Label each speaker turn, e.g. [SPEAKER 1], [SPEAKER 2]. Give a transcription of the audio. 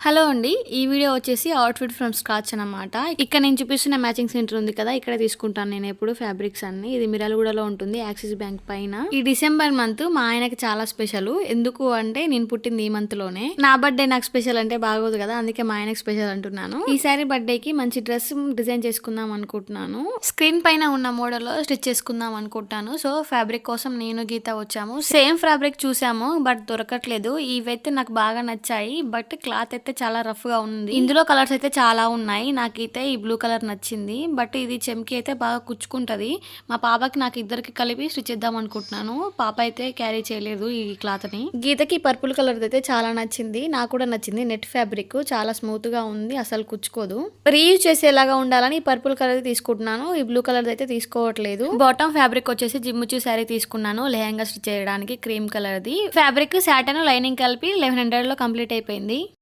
[SPEAKER 1] Hello అండి. ఈ video వచ్చేసి అవుట్‌ఫిట్ ఫ్రమ్ స్క్రాచ్ అనమాట. ఇక్కడ నేను చూపిస్తున్న మ్యాచింగ్ సెంటర్ ఉంది కదా! ఇక్కడే తీసుకుంటాను నేనెప్పుడు ఫ్యాబ్రిక్స్ అన్నీ. ఇది మిర్యాలగూడలో ఉంటుంది యాక్సిస్ బ్యాంక్ పైన. ఈ డిసెంబర్ మంత్ మా ఆయనకి చాలా స్పెషల్. ఎందుకు అంటే నేను పుట్టింది ఈ మంత్‌లోనే. నా బర్త్‌డే నాకు స్పెషల్ అంటే బాగోదు కదా! అందుకే మా ఆయనకి స్పెషల్ అంటున్నాను. ఈసారి బర్త్‌డేకి మంచి డ్రెస్ డిజైన్ చేసుకుందాం అనుకుంటున్నాను. స్క్రీన్ పైన ఉన్న మోడల్‌లో స్టిచ్ చేసుకుందాం అనుకుంటాను. సో ఫ్యాబ్రిక్ కోసం నేను గీత వచ్చాము. సేమ్ ఫ్యాబ్రిక్ చూసాము బట్ దొరకట్లేదు. ఇవైతే నాకు బాగా నచ్చాయి. బట్ క్లాత్ అయితే చాలా రఫ్ గా ఉంది. ఇందులో కలర్స్ అయితే చాలా ఉన్నాయి. నాకైతే ఈ బ్లూ కలర్ నచ్చింది. బట్ ఇది చెమ్కి అయితే బాగా కుచ్చుకుంటది. మా పాపకి నాకు ఇద్దరికి కలిపి స్టిచ్ చేద్దాం అనుకుంటున్నాను. పాప అయితే క్యారీ చేయలేదు ఈ క్లాత్ ని. గీతకి పర్పుల్ కలర్ అయితే చాలా నచ్చింది. నాకు కూడా నచ్చింది. నెట్ ఫ్యాబ్రిక్ చాలా స్మూత్ గా ఉంది. అసలు కుచ్చుకోదు. రీయూజ్ చేసేలాగా ఉండాలని ఈ పర్పుల్ కలర్ తీసుకుంటున్నాను. ఈ బ్లూ కలర్ అయితే తీసుకోవట్లేదు. బాటమ్ ఫ్యాబ్రిక్ వచ్చేసి జిమ్ముచూ శారీ తీసుకున్నాను. లెహంగా స్టిచ్ చేయడానికి cream colour the. Fabric Satan lining కలిపి 1100 లో కంప్లీట్ అయిపోయింది.